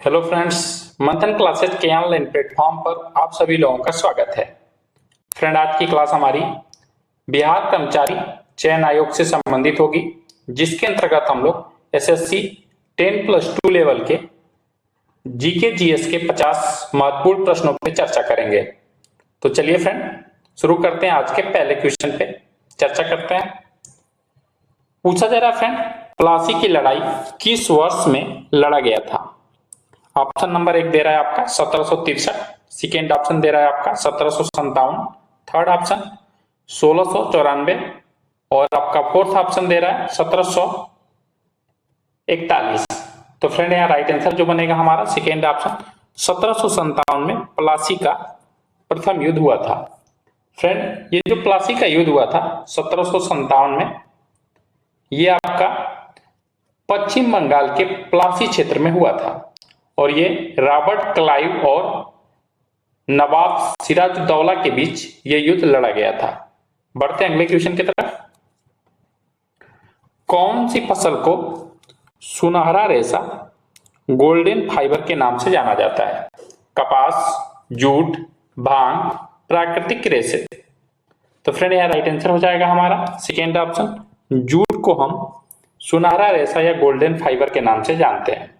Hello friends, मंथन classes के online platform पर आप सभी लोगों का स्वागत है। फ्रेंड, आज की क्लास हमारी बिहार कर्मचारी चयन आयोग से संबंधित होगी, जिसके अंतर्गत हम लोग एसएससी 10+2 लेवल के जीके जीएस के 50 महत्वपूर्ण प्रश्नों पर चर्चा करेंगे। तो चलिए फ्रेंड, शुरू करते हैं। आज के पहले क्वेश्चन पे चर्चा करते हैं। पूछा जा रहा फ्रेंड, प्लासी की लड़ाई किस वर्ष में लड़ा गया था? ऑप्शन नंबर 1 दे रहा है आपका 1763, सेकेंड ऑप्शन दे रहा है आपका 1757, थर्ड ऑप्शन 1694 और आपका फोर्थ ऑप्शन दे रहा है 1741। तो फ्रेंड, यहाँ राइट आंसर जो बनेगा हमारा सेकेंड ऑप्शन 1757 में प्लासी का प्रथम युद्ध हुआ था। फ्रेंड, ये जो प्लासी का युद्ध हुआ था 1757 में, ये आपका पश्चिम बंगाल के प्लासी क्षेत्र में हुआ था और ये रॉबर्ट क्लाइव और नवाब सिराजुद्दौला के बीच ये युद्ध लड़ा गया था। बढ़ते हैं अगले क्वेश्चन की तरफ। कौन सी फसल को सुनहरा रेशा गोल्डन फाइबर के नाम से जाना जाता है? कपास, जूट, भांग, प्राकृतिक रेशे। तो फ्रेंड, यह राइट आंसर हो जाएगा हमारा सेकेंड ऑप्शन। जूट को हम सुनहरा रेशा या गोल्डन फाइबर के नाम से जानते हैं।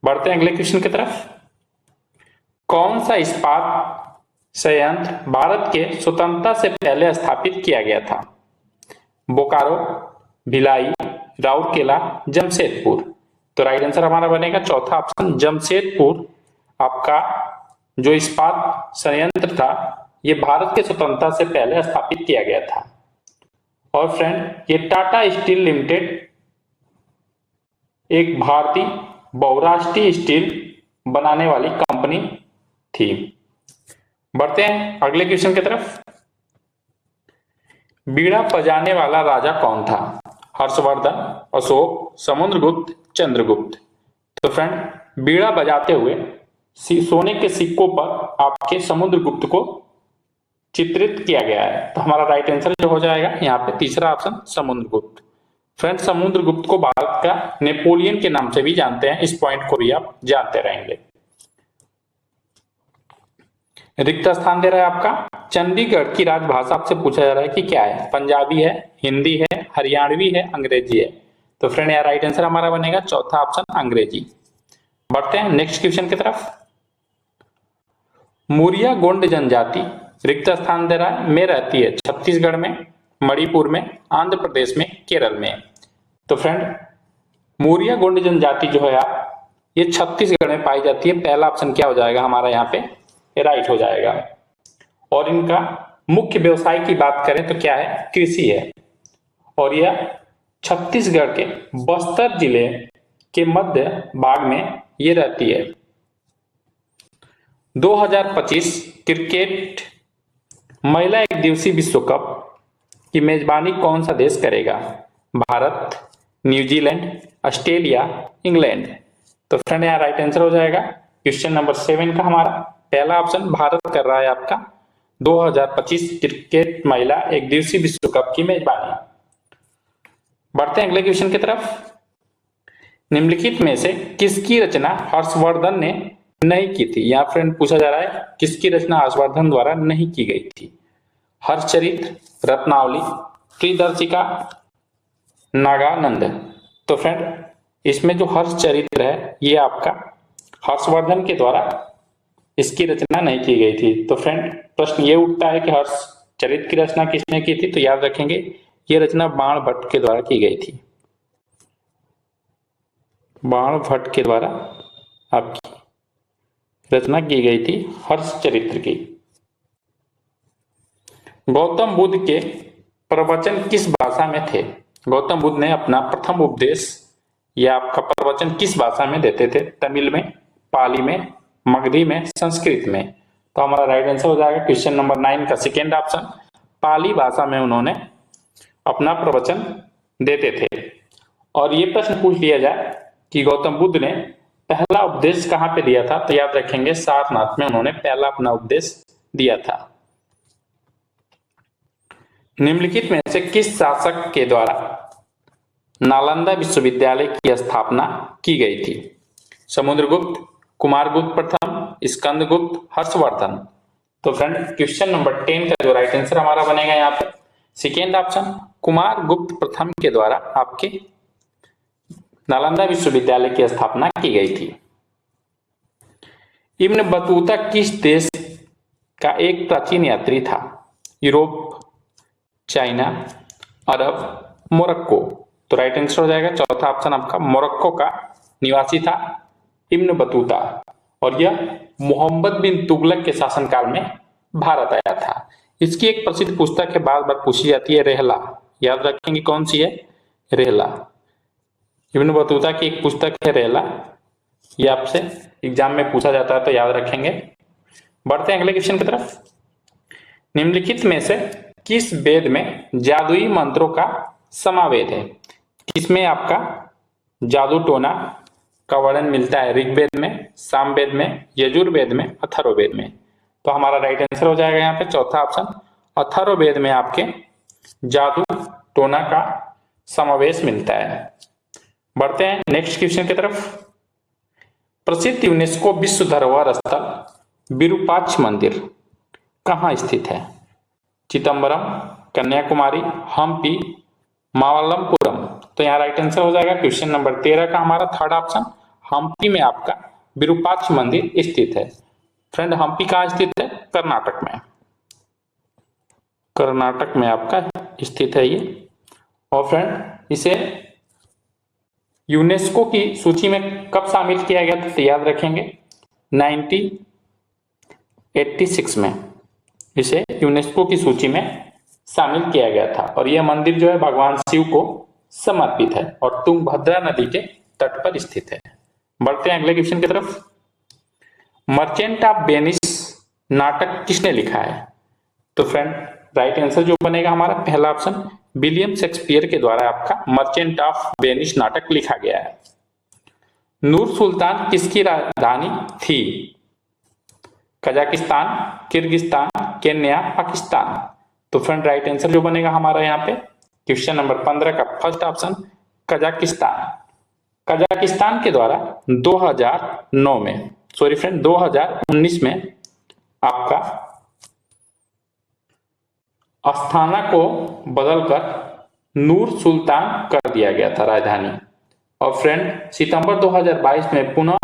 बढ़ते हैं अगले क्वेश्चन की तरफ। कौन सा इस्पात संयंत्र भारत के स्वतंत्रता से पहले स्थापित किया गया था? बोकारो, भिलाई, राउरकेला, जमशेदपुर। तो राइट आंसर हमारा बनेगा चौथा ऑप्शन जमशेदपुर। आपका जो इस्पात संयंत्र था, ये भारत के स्वतंत्रता से पहले स्थापित किया गया था। और फ्रेंड, ये टाटा स्टील लिमिटेड एक भारतीय बहुराष्ट्रीय स्टील बनाने वाली कंपनी थी। बढ़ते हैं अगले क्वेश्चन की तरफ। बीड़ा बजाने वाला राजा कौन था? हर्षवर्धन, अशोक, समुद्रगुप्त, चंद्रगुप्त। तो फ्रेंड, बीड़ा बजाते हुए सोने के सिक्कों पर आपके समुद्रगुप्त को चित्रित किया गया है। तो हमारा राइट आंसर जो हो जाएगा यहाँ पे तीसरा ऑप्शन समुद्रगुप्त। फ्रेंड, समुद्रगुप्त को भारत का नेपोलियन के नाम से भी जानते हैं, इस पॉइंट को भी आप जानते रहेंगे। रिक्त स्थान दे रहा है आपका चंडीगढ़ की राजभाषा, आपसे पूछा जा रहा है कि क्या है? पंजाबी है, हिंदी है, हरियाणवी है, अंग्रेजी है। तो फ्रेंड, यहाँ राइट आंसर हमारा बनेगा चौथा ऑप्शन अंग्रेजी। बढ़ते हैं नेक्स्ट क्वेश्चन की तरफ। मुरिया गोंड जनजाति रिक्त स्थान दे रहा है में रहती है छत्तीसगढ़ में, मणिपुर में, आंध्र प्रदेश में, केरल में। तो फ्रेंड, मुरिया गोंड जनजाति जो है ये छत्तीसगढ़ में पाई जाती है। पहला ऑप्शन क्या हो जाएगा हमारा यहाँ पे? राइट हो जाएगा। और इनका मुख्य व्यवसाय की बात करें तो क्या है? कृषि है। और यह छत्तीसगढ़ के बस्तर जिले के मध्य भाग में ये रहती है। 2025 क्रिकेट महिला एक दिवसीय विश्व कप की मेजबानी कौन सा देश करेगा? Bharat, New Zealand, Australia, England. तो फ्रेंड, यहाँ राइट आंसर हो जाएगा क्वेश्चन नंबर 7 का हमारा पहला ऑप्शन भारत कर रहा है आपका 2025 क्रिकेट महिला एक दिवसीय विश्व कप की मेजबानी। बढ़ते हैं अगले क्वेश्चन की तरफ। निम्नलिखित में से किसकी रचना हर्षवर्धन ने नहीं की थी? यहाँ फ्रेंड पूछा जा रहा है किसकी रचना हर्षवर्धन द्वारा नहीं की गई थी? हर्षचरित्र, रत्नावली, त्रिदर्शिका, नागानंद। तो फ्रेंड, इसमें जो हर्षचरित्र है ये आपका हर्षवर्धन के द्वारा इसकी रचना नहीं की गई थी। तो फ्रेंड, प्रश्न ये उठता है कि हर्षचरित्र की रचना किसने की थी? तो याद रखेंगे ये रचना बाणभट्ट के द्वारा की गई थी। बाणभट्ट के द्वारा आपकी रचना की गई थी हर्षचरित्र की। गौतम बुद्ध के प्रवचन किस भाषा में थे? गौतम बुद्ध ने अपना प्रथम उपदेश या आपका प्रवचन किस भाषा में देते थे? तमिल में, पाली में, मगधी में, संस्कृत में। तो हमारा राइट आंसर हो जाएगा क्वेश्चन नंबर 9 का सेकेंड ऑप्शन। पाली भाषा में उन्होंने अपना प्रवचन देते थे। और ये प्रश्न पूछ लिया जाए कि गौतम बुद्ध ने पहला उपदेश कहां पे दिया था? तो याद रखेंगे सारनाथ में उन्होंने पहला अपना उपदेश दिया था। निम्नलिखित में से किस शासक के द्वारा नालंदा विश्वविद्यालय की स्थापना की गई थी? समुद्रगुप्त, कुमारगुप्त प्रथम, स्कंदगुप्त, हर्षवर्धन। तो फ्रेंड क्वेश्चन नंबर 10 का जो राइट आंसर हमारा बनेगा यहाँ पे सेकेंड ऑप्शन, कुमारगुप्त प्रथम के द्वारा आपके नालंदा विश्वविद्यालय की स्थापना की गई थी। इब्न बतूता किस देश का एक प्राचीन यात्री था? यूरोप, चाइना, अरब, मोरक्को। तो राइट आंसर हो जाएगा चौथा ऑप्शन आपका मोरक्को का निवासी था इब्न बतूता, और यह मोहम्मद बिन तुगलक के शासनकाल में भारत आया था। इसकी एक प्रसिद्ध पुस्तक है, बार बार पूछी जाती है, रेहला। याद रखेंगे कौन सी है? रेहला। इब्न बतूता की एक पुस्तक है रेहला, ये आपसे एग्जाम में पूछा जाता है तो याद रखेंगे। बढ़ते हैं अगले क्वेश्चन की तरफ। निम्नलिखित में से किस वेद में जादुई मंत्रों का समावेश है? किसमें आपका जादू टोना का वर्णन मिलता है? ऋग्वेद में, सामवेद में, यजुर्वेद में, अथर्ववेद में। तो हमारा राइट आंसर हो जाएगा यहाँ पे चौथा ऑप्शन, अथर्ववेद में आपके जादू टोना का समावेश मिलता है। बढ़ते हैं नेक्स्ट क्वेश्चन की तरफ। प्रसिद्ध यूनेस्को विश्व धरोहर स्थल विरूपाक्ष मंदिर कहाँ स्थित है? चिदम्बरम, कन्याकुमारी, हम्पी, मामल्लपुरम। तो यहाँ राइट आंसर हो जाएगा क्वेश्चन नंबर 13 का हमारा थर्ड ऑप्शन, हम्पी में आपका विरूपाक्ष मंदिर स्थित है। फ्रेंड हम्पी कहाँ स्थित है? कर्नाटक में, कर्नाटक में आपका स्थित है ये। और फ्रेंड इसे यूनेस्को की सूची में कब शामिल किया गया था? तो याद रखेंगे 1986 में इसे यूनेस्को की सूची में शामिल किया गया था। और यह मंदिर जो है भगवान शिव को समर्पित है और तुंगभद्रा नदी के तट पर स्थित है। बढ़ते हैं अगले क्वेश्चन की तरफ। मर्चेंट ऑफ वेनिस नाटक किसने लिखा है? तो फ्रेंड राइट आंसर जो बनेगा हमारा पहला ऑप्शन, विलियम शेक्सपियर के द्वारा आपका मर्चेंट ऑफ वेनिस नाटक लिखा गया है। नूर सुल्तान किसकी राजधानी थी? Kazakhstan, Kyrgyzstan, Kenya, Pakistan. तो फ्रेंड राइट आंसर जो बनेगा हमारा यहाँ पे क्वेश्चन नंबर 15 का फर्स्ट ऑप्शन, कजाकिस्तान। कजाकिस्तान के द्वारा 2009 में, सॉरी फ्रेंड 2019 में आपका अस्थाना को बदलकर नूर सुल्तान कर दिया गया था राजधानी। और फ्रेंड सितंबर 2022 में पुनः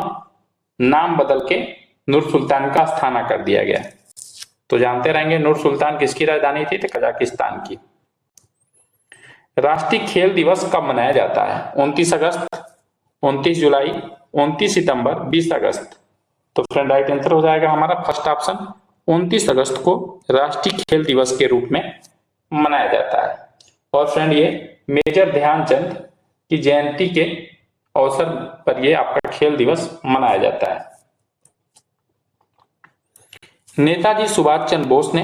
नाम बदल के नूर सुल्तान का अस्थाना कर दिया गया। तो जानते रहेंगे नूर सुल्तान किसकी राजधानी थी? तो कजाकिस्तान की। राष्ट्रीय खेल दिवस कब मनाया जाता है? 29 अगस्त, 29 जुलाई, 29 सितंबर, 20 अगस्त। तो फ्रेंड राइट आंसर हो जाएगा हमारा फर्स्ट ऑप्शन, 29 अगस्त को राष्ट्रीय खेल दिवस के रूप में मनाया जाता है। और फ्रेंड ये मेजर ध्यानचंद की जयंती के अवसर पर ये आपका खेल दिवस मनाया जाता है। नेताजी सुभाष चंद्र बोस ने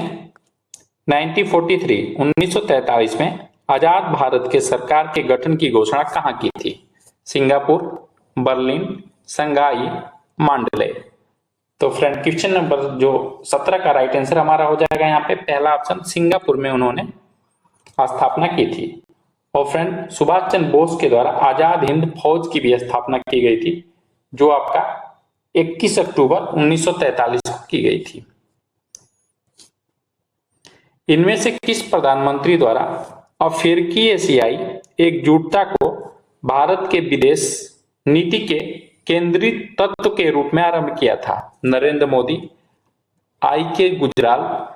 1943 में आजाद भारत के सरकार के गठन की घोषणा कहाँ की थी? सिंगापुर, बर्लिन, शंघाई, मांडले। तो फ्रेंड क्वेश्चन नंबर जो 17 का राइट आंसर हमारा हो जाएगा यहाँ पे पहला ऑप्शन, सिंगापुर में उन्होंने स्थापना की थी। और फ्रेंड सुभाष चंद्र बोस के द्वारा आजाद हिंद फौज की भी स्थापना की गई थी, जो आपका 21 अक्टूबर 1943 को की गई थी। इनमें से किस प्रधानमंत्री द्वारा अफ्रीकी एशियाई एकजुटता को भारत के विदेश नीति के केंद्रीय तत्व के रूप में आरंभ किया था? नरेंद्र मोदी, आई.के. गुजराल,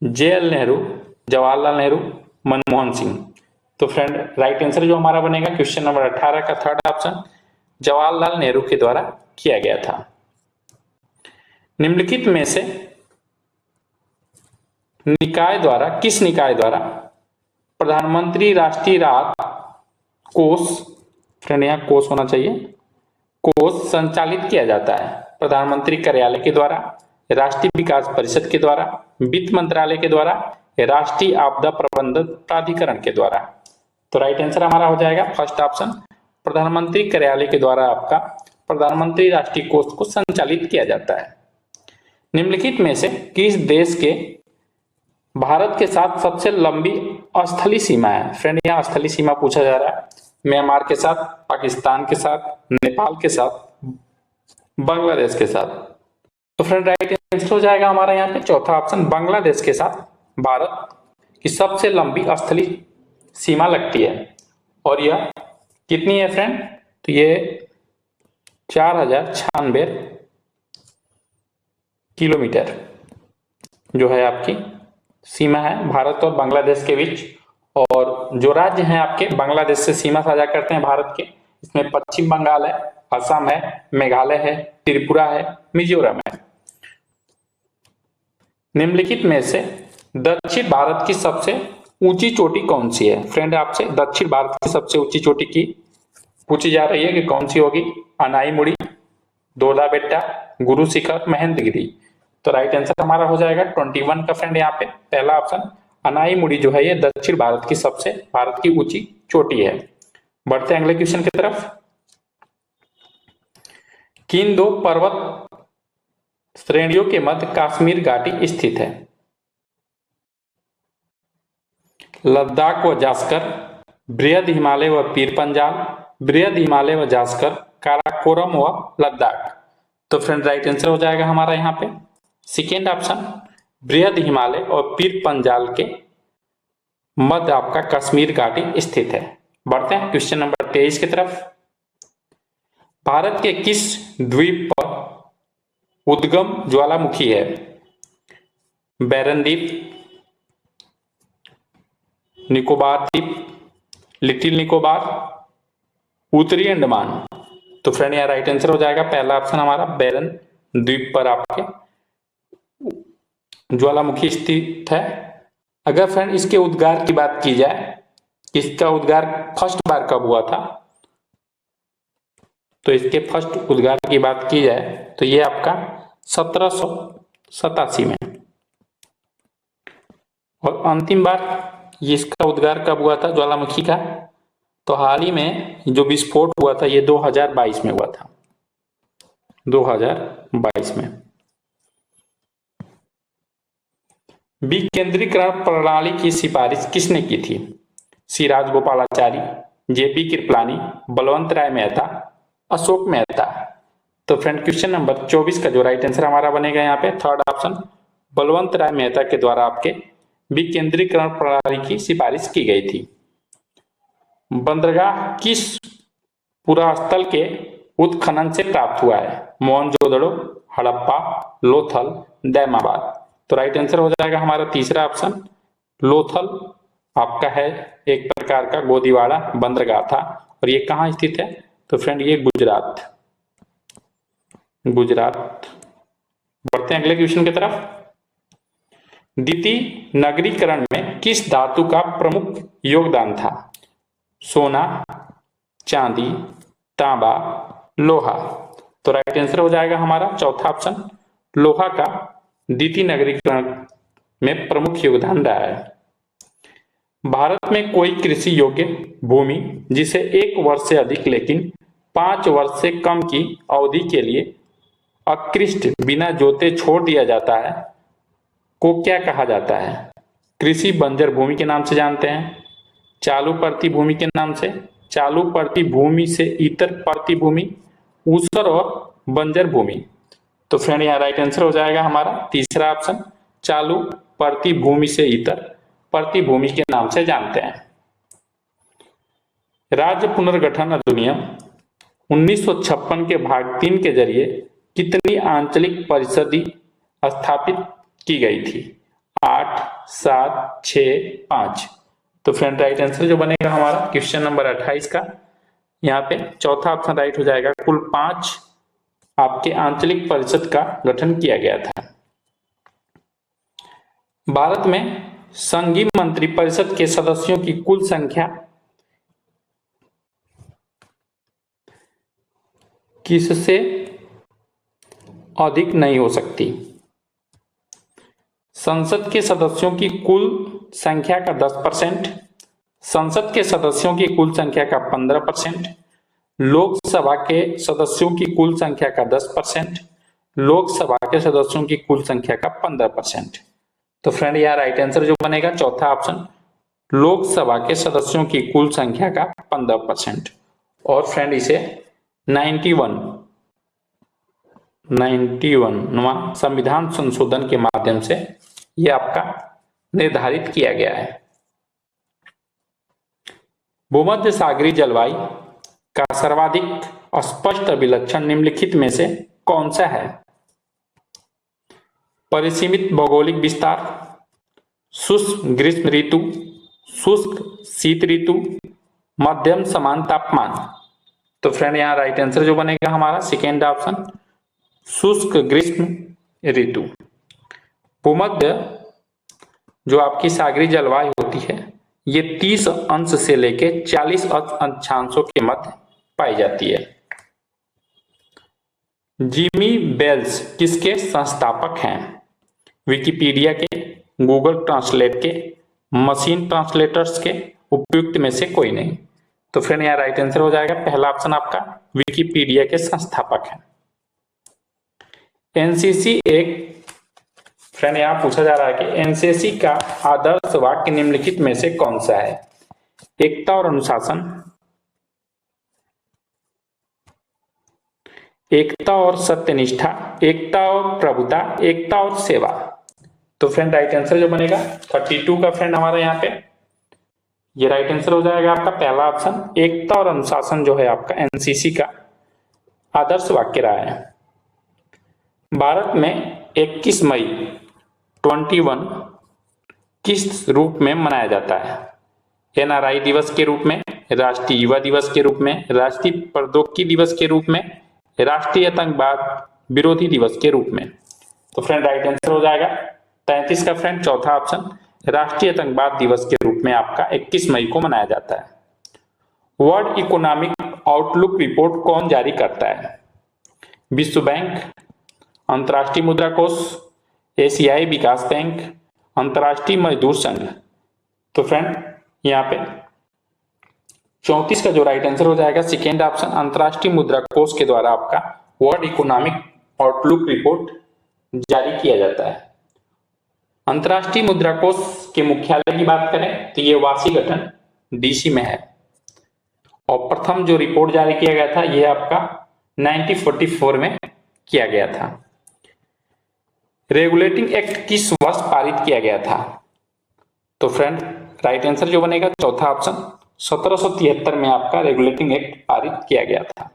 जे.एल. नेहरू, जवाहरलाल नेहरू, मनमोहन सिंह। तो फ्रेंड राइट आंसर जो हमारा बनेगा क्वेश्चन नंबर 18 का थर्ड ऑप्शन, जवाहरलाल नेहरू के द्वारा किया गया था। निम्नलिखित में से किस निकाय द्वारा प्रधानमंत्री राष्ट्रीय राहत कोष, फ्रेंड यहाँ कोष होना चाहिए, कोष संचालित किया जाता है? प्रधानमंत्री कार्यालय के द्वारा, राष्ट्रीय विकास परिषद के द्वारा, वित्त मंत्रालय के द्वारा, राष्ट्रीय आपदा प्रबंधन प्राधिकरण के द्वारा। तो राइट आंसर हमारा हो जाएगा फर्स्ट ऑप्शन, प्रधानमंत्री कार्यालय के द्वारा आपका प्रधानमंत्री राष्ट्रीय कोष को संचालित किया जाता है। निम्नलिखित में से किस देश के भारत के साथ सबसे लंबी स्थलीय सीमा है? फ्रेंड यहाँ स्थलीय सीमा पूछा जा रहा है। म्यांमार के साथ, पाकिस्तान के साथ, नेपाल के साथ, बांग्लादेश के साथ। तो फ्रेंड राइट आंसर हो जाएगा हमारा यहाँ पे चौथा ऑप्शन, बांग्लादेश के साथ भारत की सबसे लंबी स्थलीय सीमा लगती है। और यह कितनी है फ्रेंड? तो ये 4096 किलोमीटर जो है आपकी सीमा है भारत और बांग्लादेश के बीच। और जो राज्य हैं आपके बांग्लादेश से सीमा साझा करते हैं भारत के, इसमें पश्चिम बंगाल है, असम है, मेघालय है, त्रिपुरा है, मिजोरम है। निम्नलिखित में से दक्षिण भारत की सबसे ऊंची चोटी कौन सी है? फ्रेंड आपसे दक्षिण भारत की सबसे ऊंची चोटी की पूछी जा रही है कि कौन सी होगी। अनाईमुड़ी, दोदा बेट्टा, गुरु शिखर, महेंद्रगिरी। तो राइट आंसर हमारा हो जाएगा 21 का फ्रेंड यहाँ पे पहला ऑप्शन अनाईमुड़ी जो है ये दक्षिण भारत की सबसे भारत की ऊंची चोटी है। बढ़ते हैं अगले क्वेश्चन की तरफ। किन दो पर्वत श्रेणियों के मध्य कश्मीर घाटी स्थित है? लद्दाख व जास्कर, बृहद हिमालय व पीर पंजाल, बृहद हिमालय व जास्कर, काराकोरम व लद्दाख। तो फ्रेंड राइट आंसर हो जाएगा हमारा यहाँ पे सेकेंड ऑप्शन बृहद हिमालय और पीर पंजाल के मध्य आपका कश्मीर घाटी स्थित है। बढ़ते हैं क्वेश्चन नंबर 23 की तरफ। भारत के किस द्वीप पर उद्गम ज्वालामुखी है? बैरन द्वीप, निकोबार द्वीप, लिटिल निकोबार, उत्तरी अंडमान। तो फ्रेंड यहाँ राइट आंसर हो जाएगा पहला ऑप्शन हमारा बैरन द्वीप पर आपके ज्वालामुखी स्थित है। अगर फ्रेंड इसके उद्गार की बात की जाए, इसका उद्गार फर्स्ट बार कब हुआ था, तो इसके फर्स्ट उद्गार की बात की जाए तो ये आपका 1787 में। और अंतिम बार इसका उद्गार कब हुआ था ज्वालामुखी का, तो हाल ही में जो विस्फोट हुआ था ये 2022 में हुआ था, 2022 में। विकेंद्रीकरण प्रणाली की सिफारिश किसने की थी? सी राजगोपालाचारी, जेपी कृपलानी, बलवंत राय मेहता, अशोक मेहता। तो फ्रेंड क्वेश्चन नंबर 24 का जो राइट आंसर हमारा बनेगा यहाँ पे थर्ड ऑप्शन बलवंत राय मेहता के द्वारा आपके विकेंद्रीकरण प्रणाली की सिफारिश की गई थी। बंदरगाह किस पुरास्थल के उत्खनन से प्राप्त हुआ है? मोहनजोदड़ो, हड़प्पा, लोथल, दैमाबाद। तो राइट आंसर हो जाएगा हमारा तीसरा ऑप्शन लोथल आपका है एक प्रकार का गोदीवाड़ा बंदरगाह था। और ये कहाँ स्थित है? तो फ्रेंड ये गुजरात। बढ़ते हैं अगले क्वेश्चन की तरफ। द्वितीय नगरीकरण में किस धातु का प्रमुख योगदान था? सोना, चांदी, तांबा, लोहा। तो राइट आंसर हो जाएगा हमारा चौथा ऑप्शन लोहा का द्वितीय नगरीकरण में प्रमुख योगदान रहा है। भारत में कोई कृषि योग्य भूमि जिसे 1 वर्ष से अधिक लेकिन 5 वर्ष से कम की अवधि के लिए अकृष्ट बिना जोते छोड़ दिया जाता है को क्या कहा जाता है? कृषि बंजर भूमि के नाम से जानते हैं, चालू पड़ती भूमि के नाम से, चालू पड़ती भूमि से इतर पड़ती भूमि, ऊसर और बंजर भूमि। तो फ्रेंड यहाँ राइट आंसर हो जाएगा हमारा तीसरा ऑप्शन चालू पड़ती भूमि से इतर पड़ती भूमि के नाम से जानते हैं। राज्य पुनर्गठन अधिनियम 1956 के भाग 3 के जरिए कितनी आंचलिक परिषद स्थापित की गई थी? 8, 7, 6, 5। तो फ्रेंड राइट आंसर जो बनेगा हमारा क्वेश्चन नंबर 28 का यहाँ पे चौथा ऑप्शन राइट हो जाएगा। कुल 5 आपके आंचलिक परिषद का गठन किया गया था। भारत में संघीय मंत्री परिषद के सदस्यों की कुल संख्या किससे अधिक नहीं हो सकती? संसद के सदस्यों की कुल संख्या का 10%, संसद के सदस्यों की कुल संख्या का 15%, लोकसभा के सदस्यों की कुल संख्या का 10%, लोकसभा के सदस्यों की कुल संख्या का 15%। तो फ्रेंड यहाँ राइट आंसर जो बनेगा चौथा ऑप्शन लोकसभा के सदस्यों की कुल संख्या का 15%। और फ्रेंड इसे 91 91वां संविधान संशोधन के माध्यम से ये आपका निर्धारित किया गया है। भूमध्य सागरीय जलवायु का सर्वाधिक स्पष्ट विलक्षण निम्नलिखित में से कौन सा है? परिसीमित भौगोलिक विस्तार, शुष्क ग्रीष्म ऋतु, शुष्क शीत ऋतु, मध्यम समान तापमान। तो फ्रेंड यहाँ राइट आंसर जो बनेगा हमारा सेकेंड ऑप्शन शुष्क ग्रीष्म ऋतु। भूमध्य जो आपकी सागरीय जलवायु होती है ये 30 अंश से लेके 40 अक्षांशों के मध्य पाई जाती है। जिमी बेल्स किसके संस्थापक हैं? विकिपीडिया के, गूगल ट्रांसलेट के, मशीन ट्रांसलेटर्स के, उपयुक्त में से कोई नहीं। तो फ्रेंड यहाँ राइट आंसर हो जाएगा पहला ऑप्शन आपका विकिपीडिया के संस्थापक हैं। एनसीसी एक फ्रेंड यहाँ पूछा जा रहा है कि एनसीसी का आदर्श वाक्य निम्नलिखित में से कौन सा है? एकता और अनुशासन, एकता और सत्यनिष्ठा, एकता और प्रभुता, एकता और सेवा। तो फ्रेंड राइट आंसर जो बनेगा 32 का फ्रेंड हमारा यहाँ पे ये राइट आंसर हो जाएगा आपका पहला ऑप्शन एकता और अनुशासन जो है आपका एनसीसी का आदर्श वाक्य रहा है। भारत में 21 मई 21 किस रूप में मनाया जाता है? एनआरआई दिवस के रूप में, राष्ट्रीय युवा दिवस के रूप में, राष्ट्रीय प्रौद्योगिकी दिवस के रूप में, राष्ट्रीय आतंकवाद विरोधी दिवस के रूप में। तो फ्रेंड राइट आंसर हो जाएगा 33 का फ्रेंड चौथा ऑप्शन राष्ट्रीय आतंकवाद दिवस के रूप में आपका 21 मई को मनाया जाता है। वर्ल्ड इकोनॉमिक आउटलुक रिपोर्ट कौन जारी करता है? विश्व बैंक, अंतर्राष्ट्रीय मुद्रा कोष, एशियाई विकास बैंक, अंतर्राष्ट्रीय मजदूर संघ। तो फ्रेंड यहाँ पे 34 का जो राइट आंसर हो जाएगा सेकेंड ऑप्शन अंतर्राष्ट्रीय मुद्रा कोष के द्वारा आपका वर्ल्ड इकोनॉमिक आउटलुक रिपोर्ट जारी किया जाता है। अंतर्राष्ट्रीय मुद्रा कोष के मुख्यालय की बात करें तो ये वाशिंगटन डीसी में है और प्रथम जो रिपोर्ट जारी किया गया था यह आपका 1944 में किया गया था। रेगुलेटिंग एक्ट किस वर्ष पारित किया गया था? तो फ्रेंड राइट आंसर जो बनेगा चौथा ऑप्शन 1773 में आपका रेगुलेटिंग एक्ट पारित किया गया था।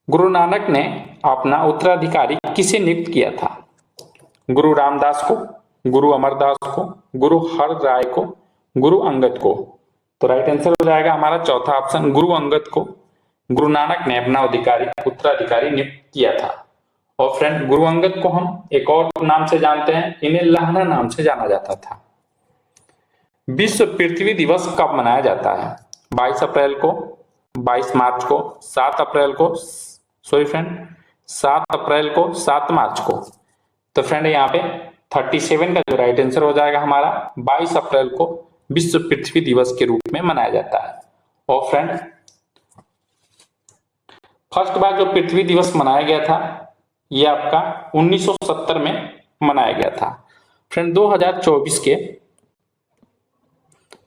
गुरु नानक ने अपना उत्तराधिकारी किसे नियुक्त किया था? गुरु रामदास को, गुरु अमरदास को, गुरु हर राय को, गुरु अंगद को। तो राइट आंसर हो जाएगा हमारा चौथा ऑप्शन गुरु अंगद को गुरु नानक ने अपना उत्तराधिकारी नियुक्त किया था। और फ्रेंड गुरु अंगद को हम एक और नाम से जानते हैं, इन्हें लाहना नाम से जाना जाता था। विश्व पृथ्वी दिवस कब मनाया जाता है? 22 अप्रैल को, 22 मार्च को, 7 अप्रैल को, सॉरी फ्रेंड 7 अप्रैल को, 7 मार्च को। तो फ्रेंड यहाँ पे 37 का जो राइट आंसर हो जाएगा हमारा 22 अप्रैल को विश्व पृथ्वी दिवस के रूप में मनाया जाता है। और फ्रेंड फर्स्ट बार जो पृथ्वी दिवस मनाया गया था यह आपका 1970 में मनाया गया था। फ्रेंड 2024 के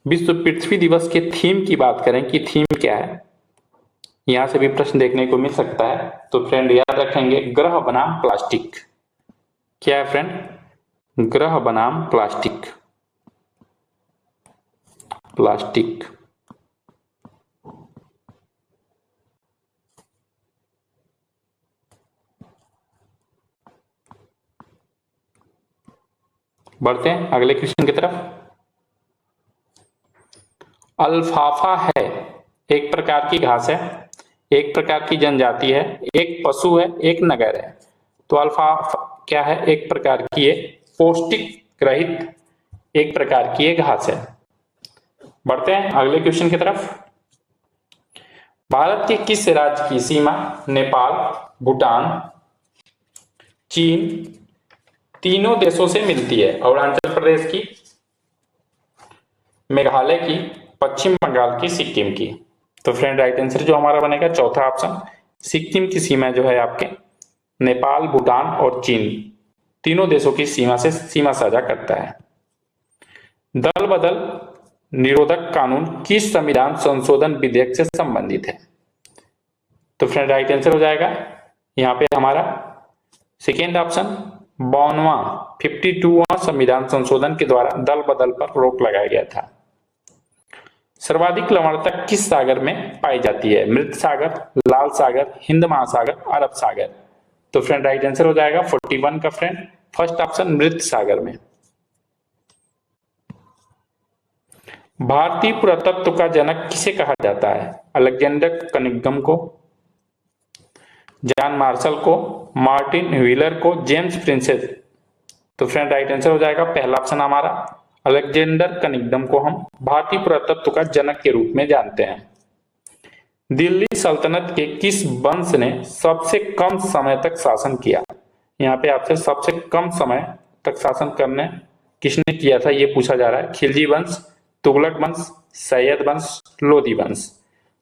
विश्व पृथ्वी दिवस के थीम की बात करें कि थीम क्या है, यहां से भी प्रश्न देखने को मिल सकता है। तो फ्रेंड याद रखेंगे ग्रह बनाम प्लास्टिक। क्या है फ्रेंड? ग्रह बनाम प्लास्टिक। प्लास्टिक बढ़ते हैं अगले क्वेश्चन की तरफ। अल्फाफा है एक प्रकार की घास है, एक प्रकार की जनजाति है, एक पशु है, एक नगर है। तो अल्फाफा क्या है? एक प्रकार की ये पौष्टिक रहित एक प्रकार की ये घास है। बढ़ते हैं अगले क्वेश्चन की तरफ। भारत के किस राज्य की सीमा नेपाल, भूटान, चीन तीनों देशों से मिलती है? अरुणाचल प्रदेश की, मेघालय की, पश्चिम बंगाल की, सिक्किम की। तो फ्रेंड राइट आंसर जो हमारा बनेगा चौथा ऑप्शन सिक्किम की सीमा जो है आपके नेपाल, भूटान और चीन तीनों देशों की सीमा साझा करता है। दल बदल निरोधक कानून किस संविधान संशोधन विधेयक से संबंधित है? तो फ्रेंड राइट आंसर हो जाएगा यहाँ पे हमारा सेकेंड ऑप्शन 52वां संविधान संशोधन के द्वारा दल बदल पर रोक लगाया गया था। सर्वाधिक लवणता किस सागर में पाई जाती है? मृत सागर, लाल सागर, हिंद महासागर, अरब सागर। तो फ्रेंड राइट आंसर हो जाएगा 41 का फ्रेंड फर्स्ट ऑप्शन मृत सागर में। भारतीय पुरातत्व का जनक किसे कहा जाता है? अलेक्जेंडर कनिंघम को, जॉन मार्शल को, मार्टिन व्हीलर को, जेम्स प्रिंसेस। तो फ्रेंड राइट आंसर हो जाएगा पहला ऑप्शन हमारा अलेक्जेंडर कनिंघम को हम भारतीय पुरातत्व का जनक के रूप में जानते हैं। दिल्ली सल्तनत के किस वंश ने सबसे कम समय तक शासन किया? यहाँ पे आपसे सबसे कम समय तक शासन करने किसने किया था ये पूछा जा रहा है। खिलजी वंश, तुगलक वंश, सैयद वंश, लोधी वंश।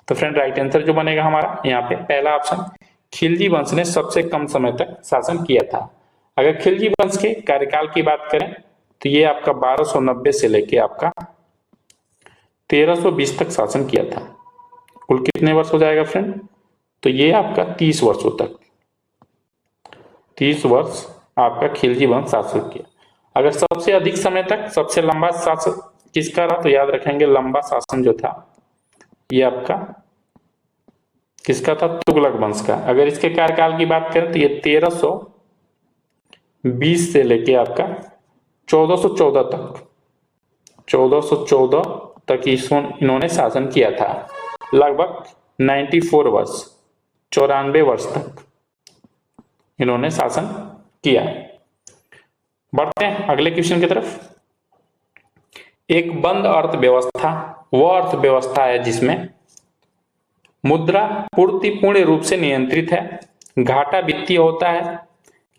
तो फ्रेंड राइट आंसर जो बनेगा हमारा यहाँ पे पहला ऑप्शन खिलजी वंश ने सबसे कम समय तक शासन किया था। अगर खिलजी वंश के कार्यकाल की बात करें तो ये आपका 1290 से लेके आपका 1320 तक शासन किया था। कुल कितने वर्ष हो जाएगा फ्रेंड? तो ये आपका 30 वर्षों तक, 30 वर्ष आपका खिलजी वंश शासन किया। अगर सबसे अधिक समय तक सबसे लंबा शासन किसका रहा तो याद रखेंगे लंबा शासन जो था ये आपका किसका था? तुगलक वंश का। अगर इसके कार्यकाल की बात करें तो ये 1320 से लेके आपका 1414 तक, 1414 तक इन्होंने शासन किया था। लगभग 94 वर्ष, 94 वर्ष तक इन्होंने शासन किया। बढ़ते हैं अगले क्वेश्चन की तरफ। एक बंद अर्थव्यवस्था वह अर्थव्यवस्था है जिसमें मुद्रा पूर्ति पूर्ण रूप से नियंत्रित है, घाटा वित्तीय होता है,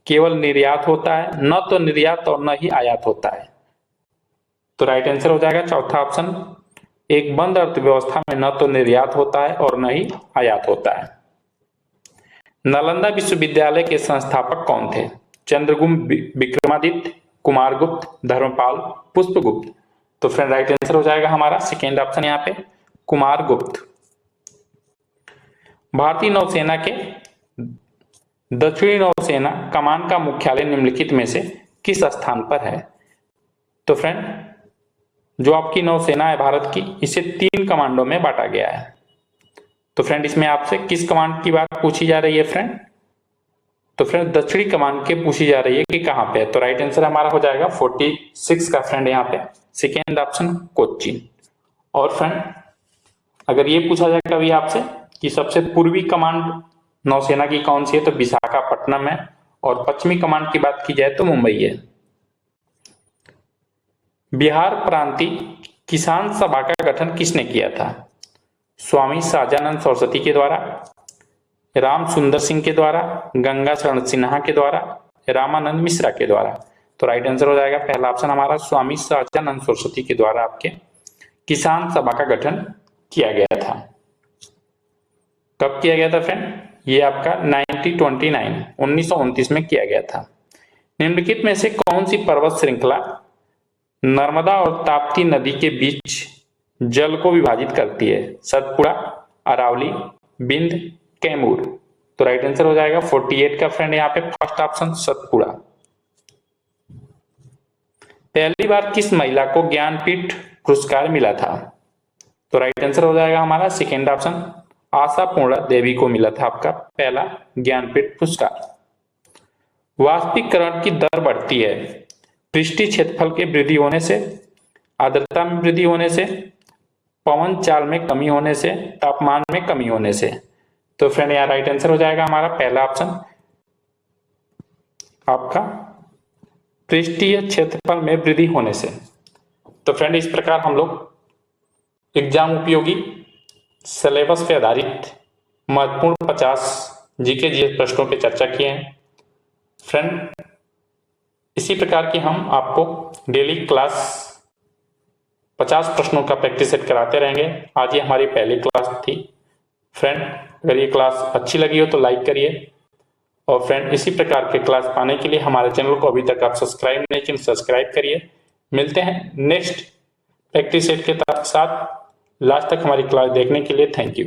केवल निर्यात होता है, न तो निर्यात और न ही आयात होता है। तो राइट आंसर हो जाएगा चौथा ऑप्शन एक बंद अर्थव्यवस्था में न तो निर्यात होता है और न ही आयात होता है। नालंदा विश्वविद्यालय के संस्थापक कौन थे? चंद्रगुप्त, विक्रमादित्य, कुमारगुप्त, धर्मपाल, पुष्पगुप्त। तो फ्रेंड राइट आंसर हो जाएगा हमारा सेकेंड ऑप्शन यहाँ पे कुमारगुप्त। भारतीय नौसेना के दक्षिणी नौसेना कमान का मुख्यालय निम्नलिखित में से किस स्थान पर है? तो फ्रेंड जो आपकी नौसेना है भारत की इसे 3 कमांडों में बांटा गया है। तो फ्रेंड इसमें आपसे किस कमांड की बात पूछी जा रही है फ्रेंड? तो फ्रेंड दक्षिणी कमांड के पूछी जा रही है कि कहां पे है। तो राइट आंसर हमारा हो जाएगा 46 का फ्रेंड यहाँ पे सेकेंड ऑप्शन कोच्चि। और फ्रेंड अगर ये पूछा जाए कभी आपसे कि सबसे पूर्वी कमांड नौसेना की कौन सी है तो विशाखापट्टनम है, और पश्चिमी कमांड की बात की जाए तो मुंबई है। बिहार प्रांतीय किसान सभा का गठन किसने किया था? स्वामी सहजानंद सरस्वती के द्वारा, राम सुंदर सिंह के द्वारा, गंगा शरण सिन्हा के द्वारा, रामानंद मिश्रा के द्वारा। तो राइट आंसर हो जाएगा पहला ऑप्शन हमारा स्वामी सहजानंद सरस्वती के द्वारा आपके किसान सभा का गठन किया गया था। कब किया गया था फ्रेंड? ये आपका 1929 में किया गया था। निम्नलिखित में से कौन सी पर्वत श्रृंखला नर्मदा और ताप्ती नदी के बीच जल को विभाजित करती है? सतपुड़ा, अरावली, बिंद, कैमूर। तो राइट आंसर हो जाएगा 48 का फ्रेंड यहाँ पे फर्स्ट ऑप्शन सतपुड़ा। पहली बार किस महिला को ज्ञानपीठ पुरस्कार मिला था? तो राइट आंसर हो जाएगा हमारा सेकेंड ऑप्शन आशापूर्णा देवी को मिला था आपका पहला ज्ञानपीठ पुरस्कार। वाष्पीकरण की दर बढ़ती है पृष्ठीय क्षेत्रफल के वृद्धि होने से, आर्द्रता में वृद्धि होने से, पवन चाल में कमी होने से, तापमान में कमी होने से। तो फ्रेंड यहाँ राइट आंसर हो जाएगा हमारा पहला ऑप्शन आपका पृष्ठीय क्षेत्रफल में वृद्धि होने से। तो फ्रेंड इस प्रकार हम लोग एग्जाम उपयोगी सिलेबस पे आधारित महत्वपूर्ण 50 जीके जीएस प्रश्नों पे चर्चा किए हैं। फ्रेंड इसी प्रकार की हम आपको डेली क्लास 50 प्रश्नों का प्रैक्टिस सेट कराते रहेंगे। आज ये हमारी पहली क्लास थी। फ्रेंड अगर ये क्लास अच्छी लगी हो तो लाइक करिए, और फ्रेंड इसी प्रकार के क्लास पाने के लिए हमारे चैनल को अभी तक आप सब्सक्राइब नहीं किए सब्सक्राइब करिए। मिलते हैं नेक्स्ट प्रैक्टिस सेट के साथ। लास्ट तक हमारी क्लास देखने के लिए थैंक यू।